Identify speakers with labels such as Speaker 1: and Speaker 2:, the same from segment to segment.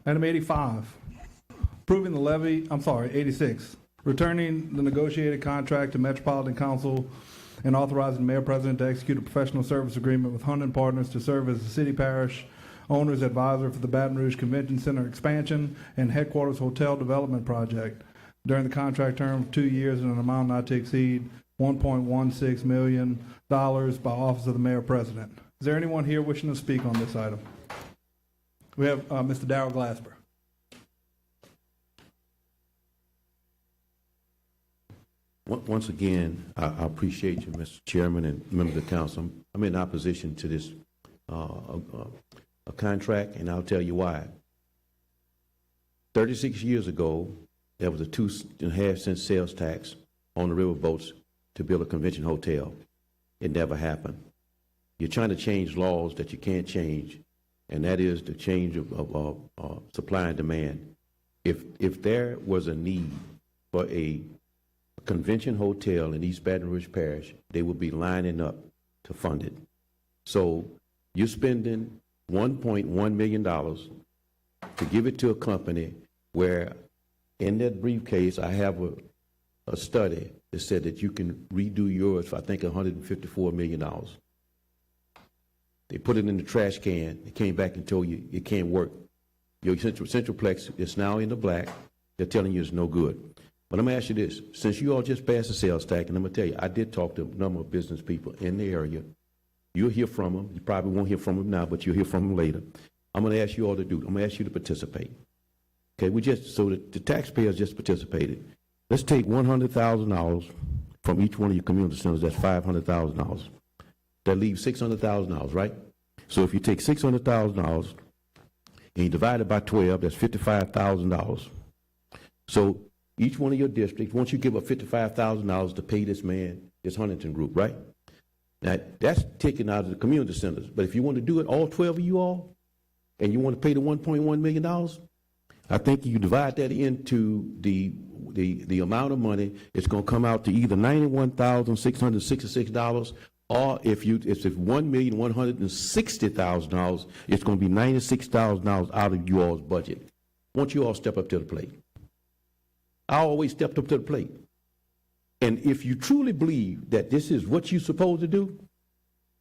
Speaker 1: Item 85, approving the levy, 86, returning the negotiated contract to Metropolitan Council and authorizing the Mayor President to execute a professional service agreement with Hunt and Partners to serve as the city parish owner's advisor for the Baton Rouge Convention Center expansion and headquarters hotel development project during the contract term of 2 years in an amount not to exceed $1.16 million by office of the Mayor President. Is there anyone here wishing to speak on this item? We have Mr. Darrell Glasper.
Speaker 2: Once again, I appreciate you, Mr. Chairman and members of the council. I'm in opposition to this a contract, and I'll tell you why. 36 years ago, there was a 2.5 cent sales tax on the river boats to build a convention hotel. It never happened. You're trying to change laws that you can't change, and that is the change of supply and demand. If there was a need for a convention hotel in East Baton Rouge Parish, they would be lining up to fund it. So you're spending $1.1 million to give it to a company where in that briefcase I have a study that said that you can redo yours for I think $154 million. They put it in the trash can. They came back and told you it can't work. Your Centralplex is now in the black. They're telling you it's no good. But I'm going to ask you this. Since you all just passed the sales tax, and I'm going to tell you, I did talk to a number of business people in the area. You'll hear from them. You probably won't hear from them now, but you'll hear from them later. I'm going to ask you all to do. I'm going to ask you to participate. Okay, so the taxpayers just participated. Let's take $100,000 from each one of your community centers. That's $500,000. That leaves $600,000, right? So if you take $600,000 and you divide it by 12, that's $55,000. So each one of your districts, once you give up $55,000 to pay this man, this Huntington group, right? Now, that's taken out of the community centers. But if you want to do it, all 12 of you all, and you want to pay the $1.1 million, I think you divide that into the amount of money, it's going to come out to either $91,666, or if it's $1,160,000, it's going to be $96,000 out of you all's budget. Once you all step up to the plate. I always stepped up to the plate. And if you truly believe that this is what you're supposed to do,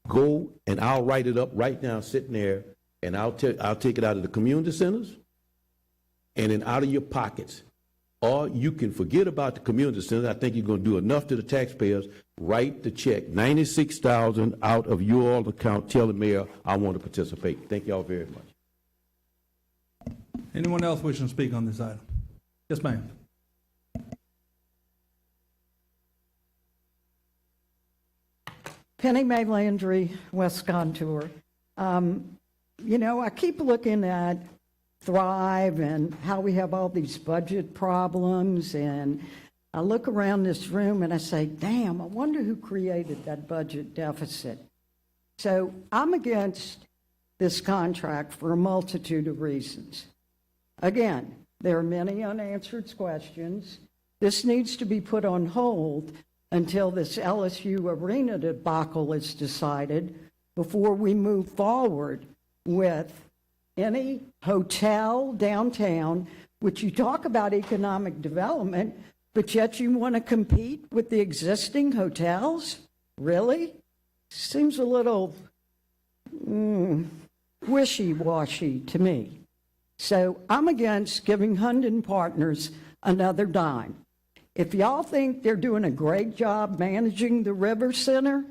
Speaker 2: go and I'll write it up right now, sitting there, and I'll take it out of the community centers and then out of your pockets. Or you can forget about the community centers. I think you're going to do enough to the taxpayers. Write the check, $96,000 out of your all account. Tell the mayor I want to participate. Thank you all very much.
Speaker 1: Anyone else wishing to speak on this item? Yes, ma'am.
Speaker 3: Penny Mae Landry, West Contour. You know, I keep looking at Thrive and how we have all these budget problems, and I look around this room and I say, damn, I wonder who created that budget deficit. So I'm against this contract for a multitude of reasons. Again, there are many unanswered questions. This needs to be put on hold until this LSU arena debacle is decided before we move forward with any hotel downtown, which you talk about economic development, but yet you want to compete with the existing hotels? Really? Seems a little wishy-washy to me. So I'm against giving Hunt and Partners another dime. If y'all think they're doing a great job managing the River Center,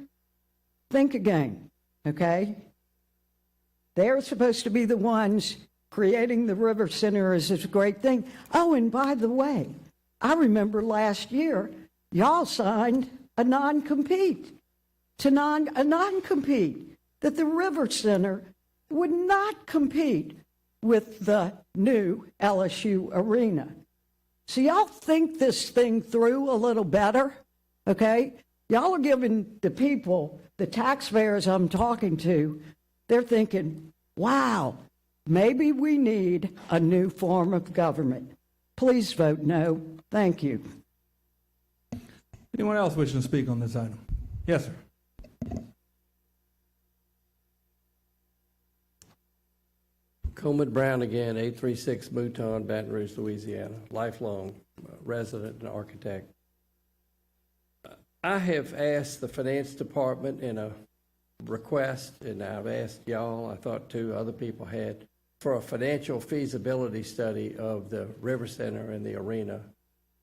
Speaker 3: think again, okay? They're supposed to be the ones creating the River Center as a great thing. Oh, and by the way, I remember last year, y'all signed a non-compete that the River Center would not compete with the new LSU arena. So y'all think this thing through a little better, okay? Y'all are giving the people, the taxpayers I'm talking to, they're thinking, wow, maybe we need a new form of government. Please vote no. Thank you.
Speaker 1: Anyone else wishing to speak on this item? Yes, sir.
Speaker 4: Coleman Brown again, 836 Baton, Baton Rouge, Louisiana, lifelong resident and architect. I have asked the finance department in a request, and I've asked y'all, I thought two other people had, for a financial feasibility study of the River Center and the arena.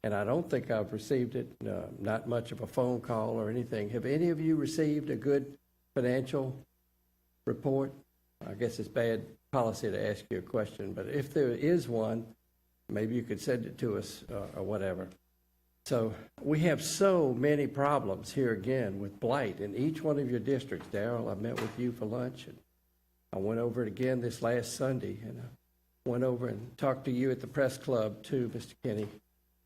Speaker 4: And I don't think I've received it, not much of a phone call or anything. Have any of you received a good financial report? I guess it's bad policy to ask you a question, but if there is one, maybe you could send it to us or whatever. So we have so many problems here again with blight in each one of your districts. Darrell, I met with you for lunch, and I went over it again this last Sunday, and I went over and talked to you at the press club too, Mr. Kinney,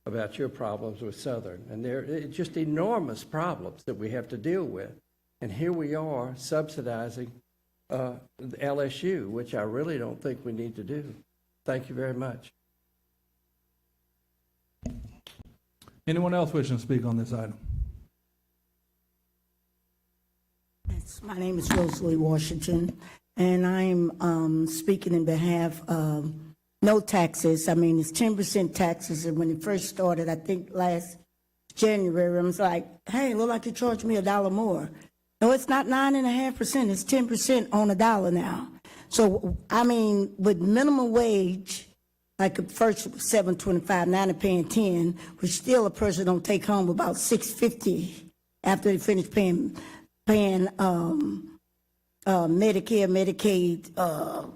Speaker 4: about your problems with Southern. And they're just enormous problems that we have to deal with. And here we are subsidizing the LSU, which I really don't think we need to do. Thank you very much.
Speaker 1: Anyone else wishing to speak on this item?
Speaker 5: Yes, my name is Rosalie Washington, and I'm speaking in behalf of no taxes. I mean, it's 10% taxes, and when it first started, I think last January, I was like, hey, it look like you charged me $1 more. No, it's not 9.5%, it's 10% on $1 now. So, I mean, with minimum wage, like at first it was $7.25, now they're paying $10, which still a person don't take home about $6.50 after they finish paying Medicare, Medicaid,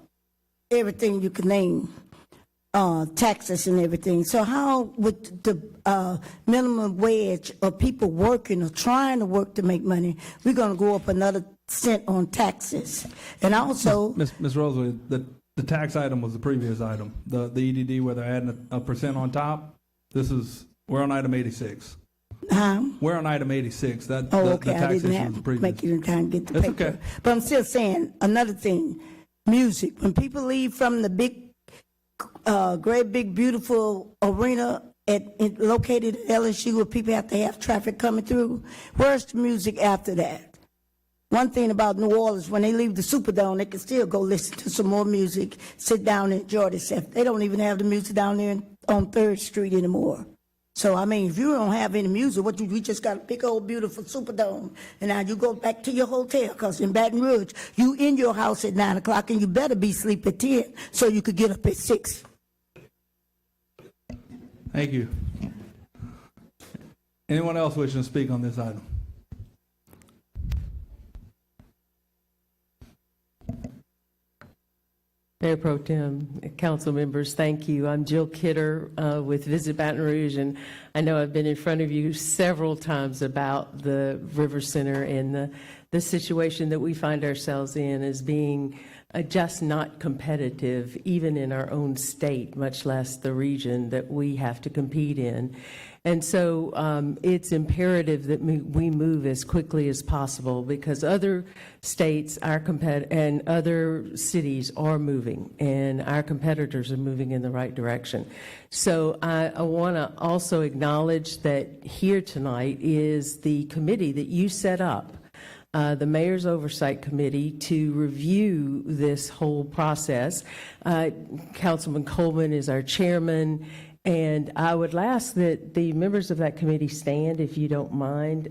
Speaker 5: everything you can name, taxes and everything. So how would the minimum wage of people working or trying to work to make money, we're going to go up another cent on taxes? And also,
Speaker 1: Ms. Rosalie, the tax item was the previous item. The EDD, where they're adding a percent on top. We're on item 86. We're on item 86.
Speaker 5: okay,
Speaker 1: the
Speaker 5: I
Speaker 1: tax
Speaker 5: didn't
Speaker 1: issue
Speaker 5: have
Speaker 1: was the
Speaker 5: to
Speaker 1: previous.
Speaker 5: make you time to get the
Speaker 1: That's
Speaker 5: paper.
Speaker 1: okay.
Speaker 5: But I'm still saying, another thing, music. When people leave from the great big beautiful arena located at LSU, where people have to have traffic coming through, where's the music after that? One thing about New Orleans, when they leave the Superdome, they can still go listen to some more music, sit down and enjoy themselves. They don't even have the music down there on 3rd Street anymore. So, I mean, if you don't have any music, we just got a big old beautiful Superdome, and now you go back to your hotel, because in Baton Rouge, you in your house at 9 o'clock, and you better be asleep at 10, so you could get up at 6.
Speaker 1: Thank you. Anyone else wishing to speak on this item?
Speaker 6: Mayor Pro Tem, council members, thank you. I'm Jill Kidder with Visit Baton Rouge, and I know I've been in front of you several times about the River Center and the situation that we find ourselves in as being just not competitive, even in our own state, much less the region that we have to compete in. And so it's imperative that we move as quickly as possible, because other states and other cities are moving, and our competitors are moving in the right direction. So I want to also acknowledge that here tonight is the committee that you set up, the Mayor's Oversight Committee, to review this whole process. Councilman Coleman is our chairman. And I would ask that the members of that committee stand, if you don't mind.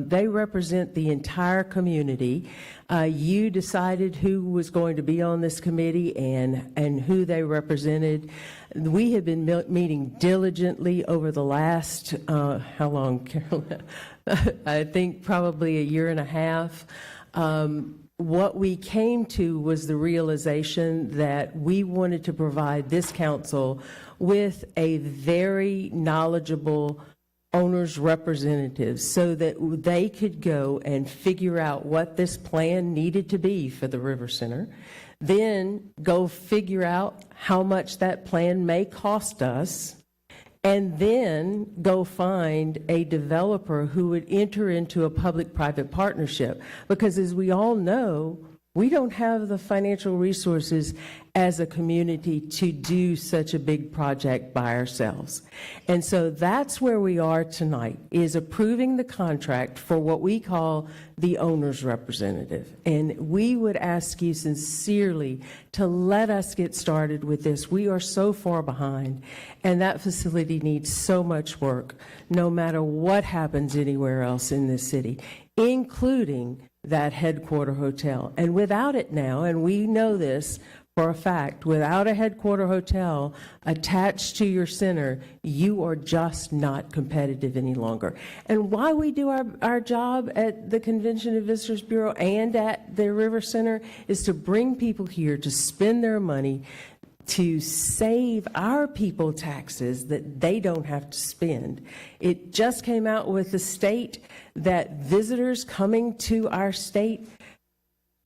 Speaker 6: They represent the entire community. You decided who was going to be on this committee and who they represented. We have been meeting diligently over the last, how long, Carolyn? I think probably a year and a half. What we came to was the realization that we wanted to provide this council with a very knowledgeable owner's representative so that they could go and figure out what this plan needed to be for the River Center, then go figure out how much that plan may cost us, and then go find a developer who would enter into a public-private partnership. Because as we all know, We don't have the financial resources as a community to do such a big project by ourselves. And so that's where we are tonight, is approving the contract for what we call the owner's representative. And we would ask you sincerely to let us get started with this. We are so far behind, and that facility needs so much work, no matter what happens anywhere else in this city, including that headquarter hotel. And without it now, and we know this for a fact, without a headquarter hotel attached to your center, you are just not competitive any longer. And why we do our job at the Convention and Visitors Bureau and at the River Center is to bring people here to spend their money, to save our people taxes that they don't have to spend. It just came out with the state that visitors coming to our state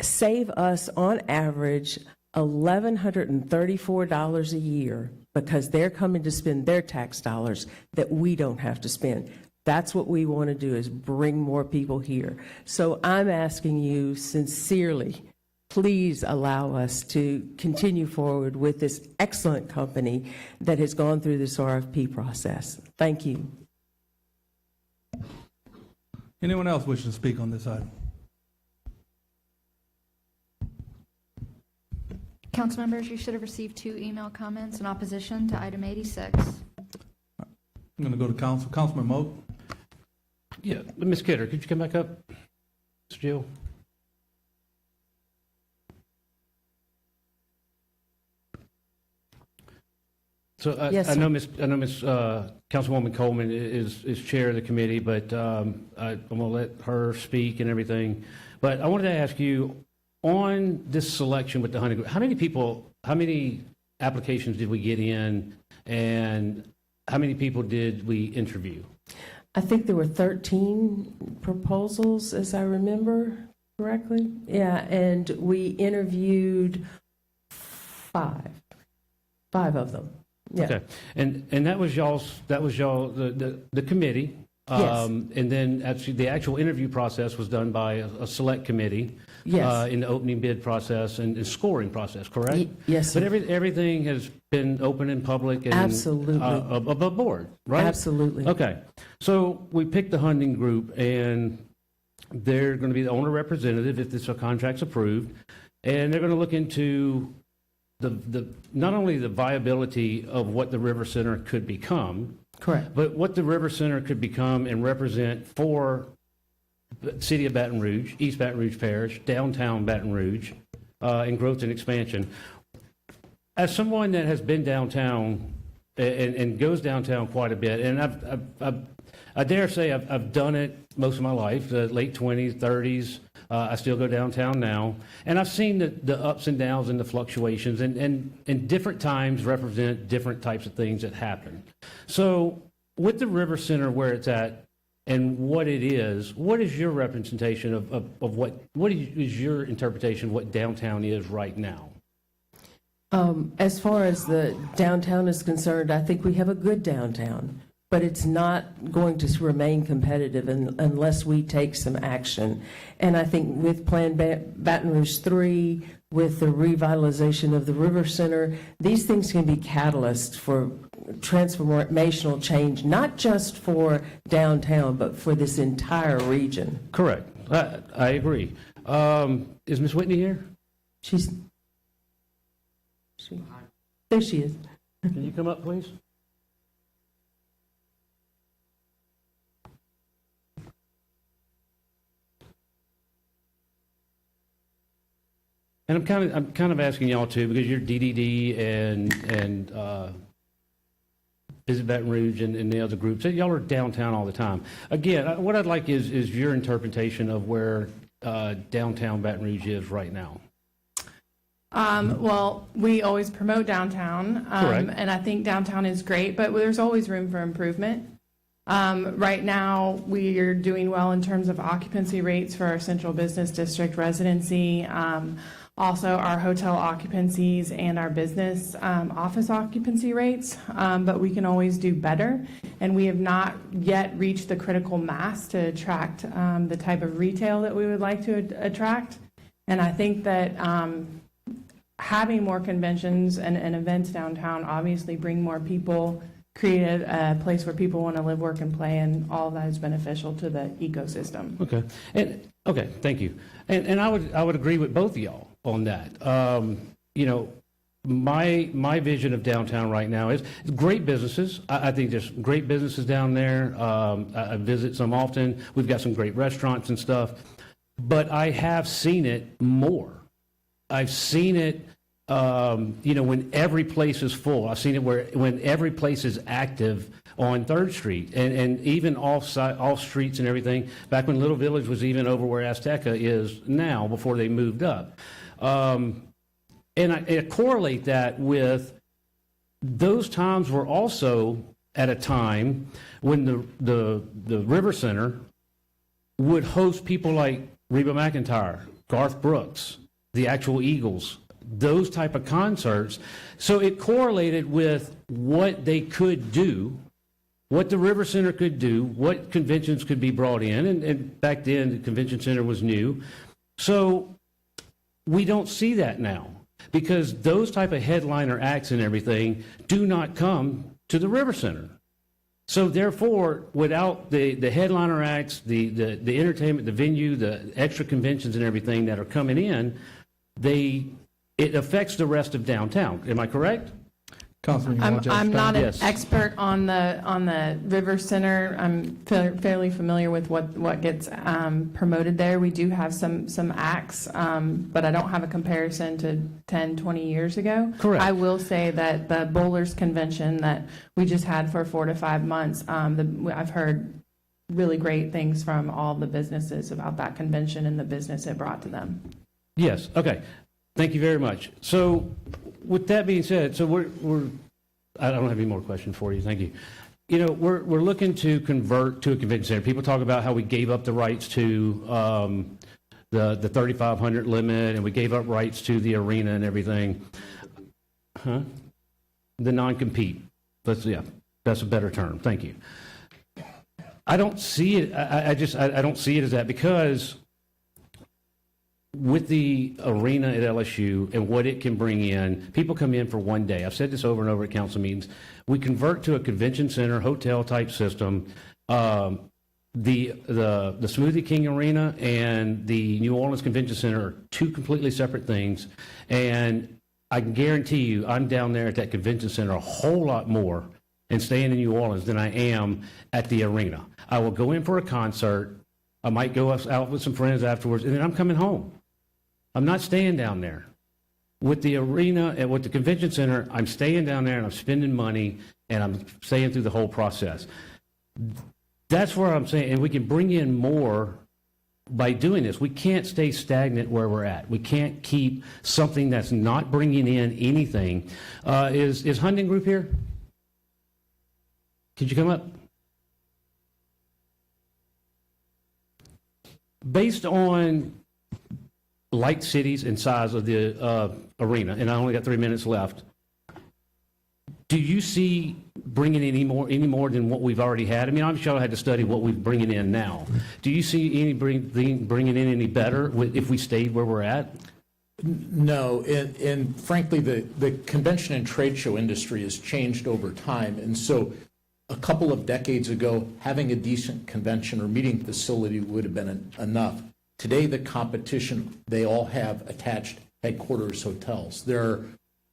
Speaker 6: save us on average $1,134 a year because they're coming to spend their tax dollars that we don't have to spend. That's what we want to do, is bring more people here. So I'm asking you sincerely, please allow us to continue forward with this excellent company that has gone through this RFP process. Thank you.
Speaker 1: Anyone else wishing to speak on this item?
Speaker 7: Council members, you should have received 2 email comments in opposition to item 86.
Speaker 1: I'm going to go to council. Councilman Moak.
Speaker 8: Yeah, Ms. Kidder, could you come back up? Ms. Jill? So
Speaker 6: Yes,
Speaker 8: I
Speaker 6: sir.
Speaker 8: know Ms. Councilwoman Coleman is chair of the committee, but I'm going to let her speak and everything. But I wanted to ask you, on this selection with the hunting group, how many applications did we get in, and how many people did we interview?
Speaker 6: I think there were 13 proposals, as I remember correctly. Yeah, and we interviewed 5 of them. Yeah.
Speaker 8: Okay, and that was y'all, the committee.
Speaker 6: Yes.
Speaker 8: And then actually, the actual interview process was done by a select committee.
Speaker 6: Yes.
Speaker 8: In the opening bid process and scoring process, correct?
Speaker 6: Yes, sir.
Speaker 8: But everything has been open and public and
Speaker 6: Absolutely.
Speaker 8: Above board, right?
Speaker 6: Absolutely.
Speaker 8: Okay, so we picked the hunting group, and they're going to be the owner representative if this contract's approved, and they're going to look into the not only the viability of what the River Center could become,
Speaker 6: Correct.
Speaker 8: but what the River Center could become and represent for the city of Baton Rouge, East Baton Rouge Parish, downtown Baton Rouge, and growth and expansion. As someone that has been downtown and goes downtown quite a bit, and I dare say I've done it most of my life, the late 20s, 30s. I still go downtown now, and I've seen the ups and downs and the fluctuations, and different times represent different types of things that happen. So with the River Center where it's at and what it is, what is your representation of what is your interpretation of what downtown is right now?
Speaker 6: As far as the downtown is concerned, I think we have a good downtown, but it's not going to remain competitive unless we take some action. And I think with Plan Baton Rouge 3, with the revitalization of the River Center, these things can be catalysts for transformational change, not just for downtown, but for this entire region.
Speaker 8: Correct. I agree. Is Ms. Whitney here?
Speaker 6: There she is.
Speaker 8: Can you come up, please? And I'm kind of asking y'all too, because you're DDD and Visit Baton Rouge and the other groups. Y'all are downtown all the time. Again, what I'd like is your interpretation of where downtown Baton Rouge is right now.
Speaker 9: Well, we always promote downtown,
Speaker 8: Correct.
Speaker 9: and I think downtown is great, but there's always room for improvement. Right now, we are doing well in terms of occupancy rates for our central business district residency. Also, our hotel occupancies and our business office occupancy rates, but we can always do better. And we have not yet reached the critical mass to attract the type of retail that we would like to attract. And I think that having more conventions and events downtown obviously bring more people, create a place where people want to live, work, and play, and all of that is beneficial to the ecosystem.
Speaker 8: Okay. Okay, thank you. And I would agree with both of y'all on that. You know, my vision of downtown right now is great businesses. I think there's great businesses down there. I visit some often. We've got some great restaurants and stuff. But I have seen it more. I've seen it, you know, when every place is full. I've seen it when every place is active on 3rd Street and even off streets and everything, back when Little Village was even over where Azteca is now before they moved up. And I correlate that with those times were also at a time when the River Center would host people like Reba McEntire, Garth Brooks, the actual Eagles, those type of concerts. So it correlated with what they could do, what the River Center could do, what conventions could be brought in. And back then, the convention center was new. So we don't see that now because those type of headliner acts and everything do not come to the River Center. So therefore, without the headliner acts, the entertainment, the venue, the extra conventions and everything that are coming in, it affects the rest of downtown. Am I correct?
Speaker 1: Councilman, you want to
Speaker 9: I'm not an
Speaker 8: Yes.
Speaker 9: expert on the River Center. I'm fairly familiar with what gets promoted there. We do have some acts, but I don't have a comparison to 10, 20 years ago.
Speaker 8: Correct.
Speaker 9: I will say that the Bowlers Convention that we just had for 4 to 5 months, I've heard really great things from all the businesses about that convention and the business it brought to them.
Speaker 8: Yes, okay. Thank you very much. So with that being said, so I don't have any more questions for you. Thank you. You know, we're looking to convert to a convention center. People talk about how we gave up the rights to the 3,500 limit, and we gave up rights to the arena and everything. The non-compete. That's a better term. Thank you. I don't see it. I don't see it as that because with the arena at LSU and what it can bring in, people come in for one day. I've said this over and over at council meetings. We convert to a convention center, hotel type system. The Smoothie King Arena and the New Orleans Convention Center are two completely separate things. And I can guarantee you, I'm down there at that convention center a whole lot more and staying in New Orleans than I am at the arena. I will go in for a concert. I might go out with some friends afterwards, and then I'm coming home. I'm not staying down there. With the arena and with the convention center, I'm staying down there and I'm spending money and I'm staying through the whole process. That's where I'm saying, and we can bring in more by doing this. We can't stay stagnant where we're at. We can't keep something that's not bringing in anything. Is Hunting Group here? Could you come up? Based on like cities and size of the arena, and I only got 3 minutes left, do you see bringing in any more than what we've already had? I mean, obviously I had to study what we're bringing in now. Do you see bringing in any better if we stayed where we're at?
Speaker 10: No, and frankly, the convention and trade show industry has changed over time, and so a couple of decades ago, having a decent convention or meeting facility would have been enough. Today, the competition, they all have attached headquarters hotels. There are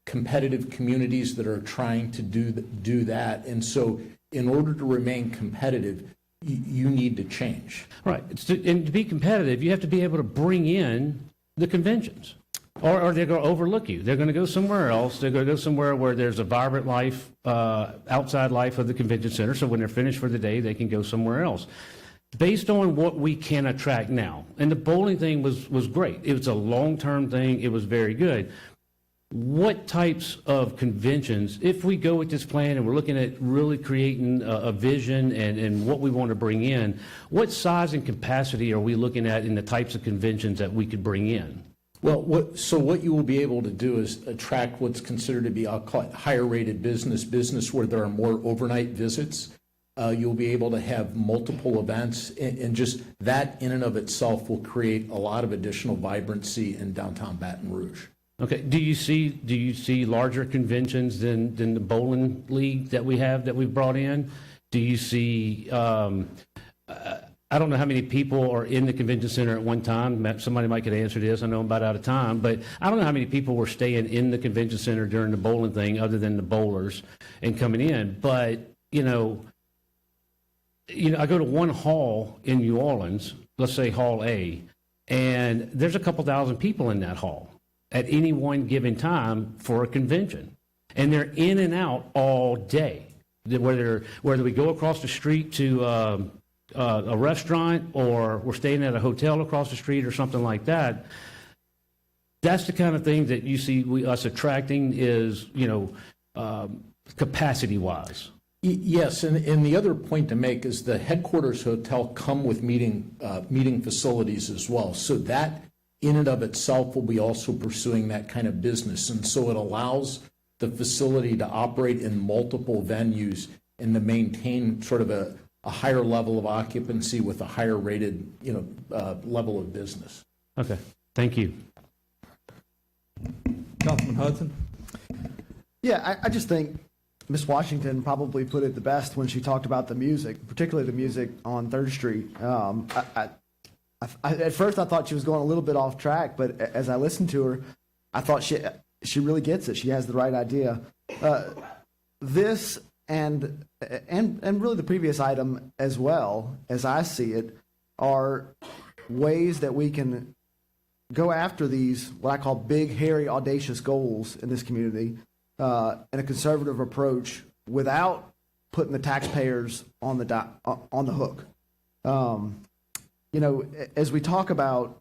Speaker 10: competitive communities that are trying to do that. And so in order to remain competitive, you need to change.
Speaker 8: Right. And to be competitive, you have to be able to bring in the conventions. Or they're going to overlook you. They're going to go somewhere else. They're going to go somewhere where there's a vibrant life, outside life of the convention center. So when they're finished for the day, they can go somewhere else. Based on what we can attract now, and the bowling thing was great. It was a long-term thing. It was very good. What types of conventions, if we go with this plan and we're looking at really creating a vision and what we want to bring in, what size and capacity are we looking at in the types of conventions that we could bring in?
Speaker 10: Well, what you will be able to do is attract what's considered to be, I'll call it higher rated business where there are more overnight visits. You'll be able to have multiple events, and just that in and of itself will create a lot of additional vibrancy in downtown Baton Rouge.
Speaker 8: Okay, do you see larger conventions than the bowling league that we've brought in? Do you see, I don't know how many people are in the convention center at one time. Somebody might could answer this. I know I'm about out of time, but I don't know how many people were staying in the convention center during the bowling thing other than the bowlers and coming in. But, I go to one hall in New Orleans, let's say Hall A, and there's a couple thousand people in that hall at any one given time for a convention. And they're in and out all day. Whether we go across the street to a restaurant or we're staying at a hotel across the street or something like that, that's the kind of thing that you see us attracting is, capacity-wise.
Speaker 10: Yes, and the other point to make is the headquarters hotel come with meeting facilities as well. So that in and of itself will be also pursuing that kind of business. And so it allows the facility to operate in multiple venues and to maintain sort of a higher level of occupancy with a higher rated, level of business.
Speaker 8: Okay, thank you.
Speaker 1: Councilman Hudson?
Speaker 11: Yeah, I just think Ms. Washington probably put it the best when she talked about the music, particularly the music on 3rd Street. At first I thought she was going a little bit off track, but as I listened to her, I thought she really gets it. She has the right idea. This and really the previous item as well, as I see it, are ways that we can go after these, what I call big, hairy, audacious goals in this community, in a conservative approach without putting the taxpayers on the hook. As we talk about,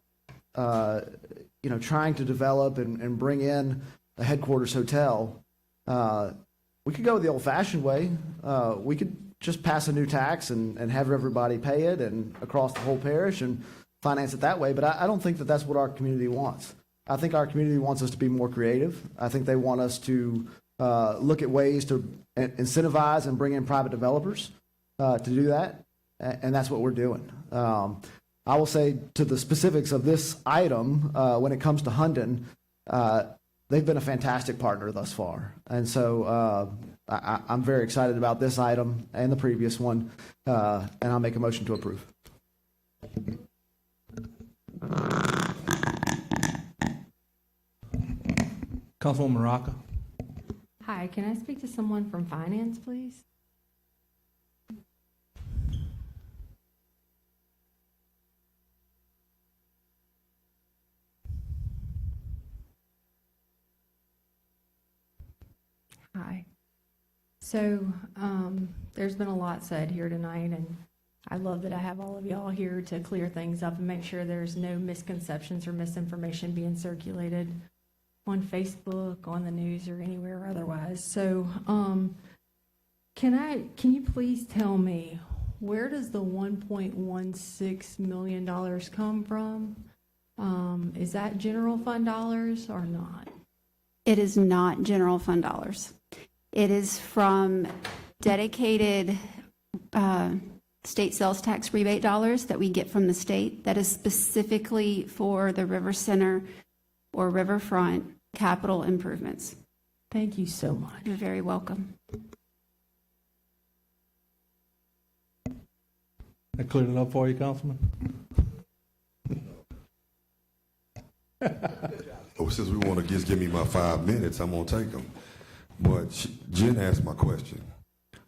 Speaker 11: trying to develop and bring in a headquarters hotel, we could go the old-fashioned way. We could just pass a new tax and have everybody pay it and across the whole parish and finance it that way. But I don't think that that's what our community wants. I think our community wants us to be more creative. I think they want us to look at ways to incentivize and bring in private developers to do that, and that's what we're doing. I will say to the specifics of this item, when it comes to Hunden, they've been a fantastic partner thus far. And so I'm very excited about this item and the previous one, and I'll make a motion to approve.
Speaker 1: Councilwoman Rocca?
Speaker 12: Hi, can I speak to someone from finance, please? Hi. So there's been a lot said here tonight, and I love that I have all of y'all here to clear things up and make sure there's no misconceptions or misinformation being circulated on Facebook, on the news, or anywhere otherwise. So can you please tell me, where does the $1.16 million come from? Is that general fund dollars or not?
Speaker 13: It is not general fund dollars. It is from dedicated state sales tax rebate dollars that we get from the state that is specifically for the River Center or riverfront capital improvements.
Speaker 12: Thank you so much.
Speaker 13: You're very welcome.
Speaker 1: I cleared it up for you, Councilman?
Speaker 14: Since we want to just give me my 5 minutes, I'm going to take them. But Jen asked my question.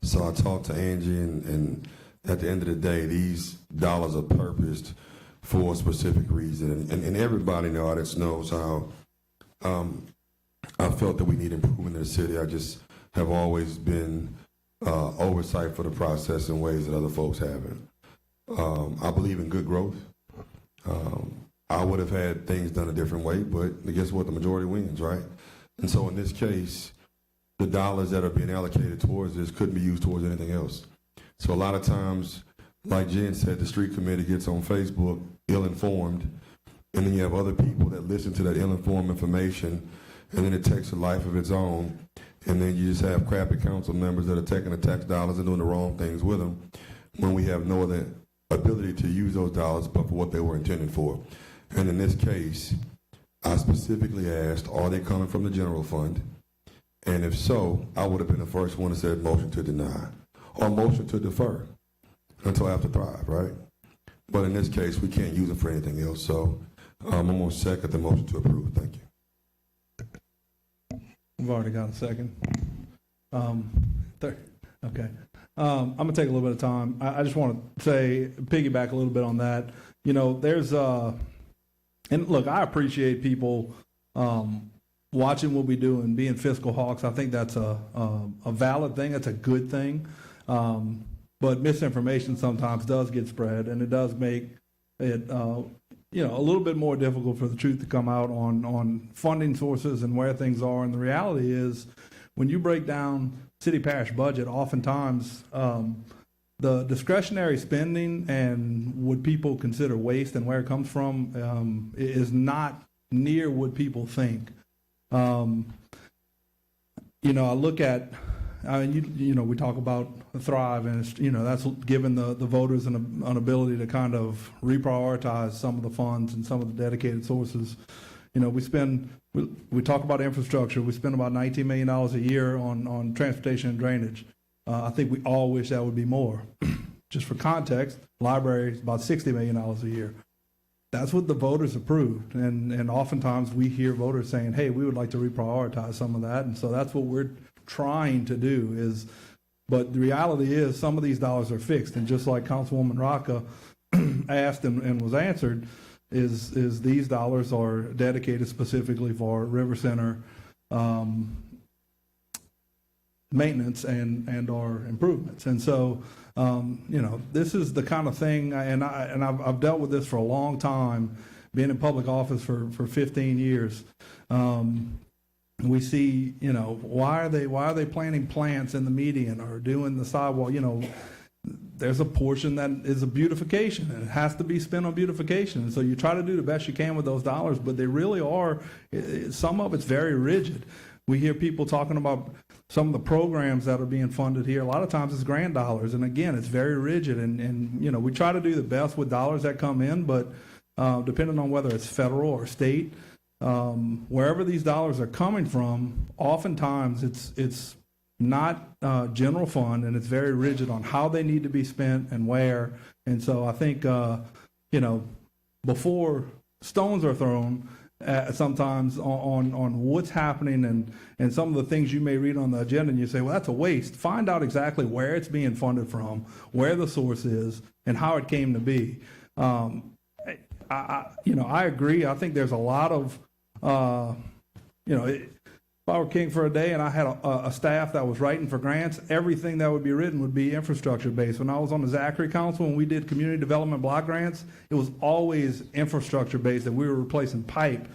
Speaker 14: So I talked to Angie, and at the end of the day, these dollars are purposed for a specific reason. And everybody in the audience knows how I felt that we need improvement in the city. I just have always been oversight for the process in ways that other folks haven't. I believe in good growth. I would have had things done a different way, but guess what? The majority wins, right? And so in this case, the dollars that are being allocated towards this couldn't be used towards anything else. So a lot of times, like Jen said, the street committee gets on Facebook ill-informed, and then you have other people that listen to that ill-informed information, and then it takes a life of its own, and then you just have crappy council members that are taking the tax dollars and doing the wrong things with them when we have no other ability to use those dollars but for what they were intended for. And in this case, I specifically asked, are they coming from the general fund? And if so, I would have been the first one to say motion to deny or motion to defer until after Thrive, right? But in this case, we can't use it for anything else. So I'm going to second the motion to approve. Thank you.
Speaker 1: We've already got a second. Okay. I'm going to take a little bit of time. I just want to say, piggyback a little bit on that. You know, there's, and look, I appreciate people watching what we do and being fiscal hawks. I think that's a valid thing. That's a good thing. But misinformation sometimes does get spread, and it does make it, a little bit more difficult for the truth to come out on funding sources and where things are. And the reality is, when you break down city parish budget, oftentimes the discretionary spending and what people consider waste and where it comes from is not near what people think. I look at, we talk about Thrive, and that's given the voters an ability to kind of reprioritize some of the funds and some of the dedicated sources. We talk about infrastructure. We spend about $19 million a year on transportation and drainage. I think we all wish that would be more. Just for context, library is about $60 million a year. That's what the voters approved, and oftentimes we hear voters saying, hey, we would like to reprioritize some of that, and so that's what we're trying to do. But the reality is some of these dollars are fixed, and just like Councilwoman Rocca asked and was answered, is these dollars are dedicated specifically for River Center maintenance and our improvements. And so, this is the kind of thing, and I've dealt with this for a long time, being in public office for 15 years. We see, why are they planting plants in the median or doing the sidewalk? There's a portion that is a beautification, and it has to be spent on beautification. And so you try to do the best you can with those dollars, but they really are, some of it's very rigid. We hear people talking about some of the programs that are being funded here. A lot of times it's grant dollars, and again, it's very rigid. And we try to do the best with dollars that come in, but depending on whether it's federal or state, wherever these dollars are coming from, oftentimes it's not general fund, and it's very rigid on how they need to be spent and where. And so I think, before stones are thrown, sometimes on what's happening and some of the things you may read on the agenda, and you say, well, that's a waste. Find out exactly where it's being funded from, where the source is, and how it came to be. I agree. I think there's a lot of, if I were king for a day and I had a staff that was writing for grants, everything that would be written would be infrastructure based. When I was on the Zachary Council and we did community development block grants, it was always infrastructure based, that we were replacing pipe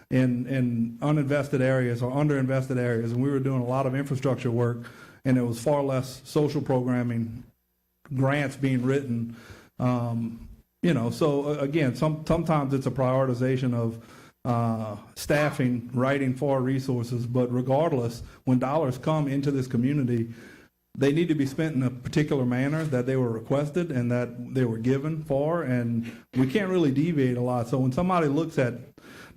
Speaker 1: in uninvested areas or underinvested areas, and we were doing a lot of infrastructure work, and it was far less social programming grants being written. So again, sometimes it's a prioritization of staffing, writing for resources, but regardless, when dollars come into this community, they need to be spent in a particular manner that they were requested and that they were given for, and we can't really deviate a lot. So when somebody looks at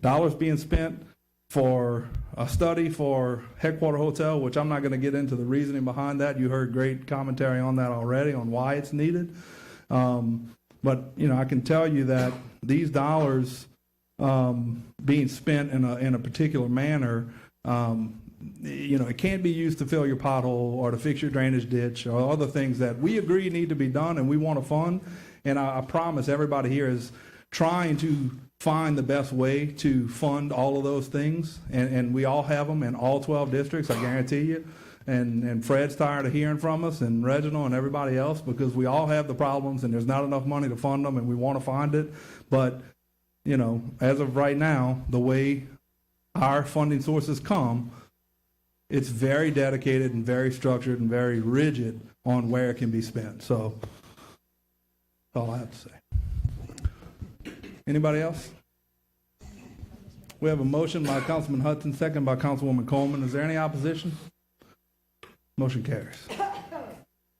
Speaker 1: dollars being spent for a study for Headquarter Hotel, which I'm not going to get into the reasoning behind that, you heard great commentary on that already, on why it's needed. But I can tell you that these dollars being spent in a particular manner, it can't be used to fill your pothole or to fix your drainage ditch or other things that we agree need to be done and we want to fund. And I promise everybody here is trying to find the best way to fund all of those things. And we all have them in all 12 districts, I guarantee you. And Fred's tired of hearing from us, and Reginald and everybody else, because we all have the problems and there's not enough money to fund them, and we want to find it. But as of right now, the way our funding sources come, it's very dedicated and very structured and very rigid on where it can be spent. So that's all I have to say. Anybody else? We have a motion by Councilman Hudson, second by Councilwoman Coleman. Is there any opposition? Motion carries.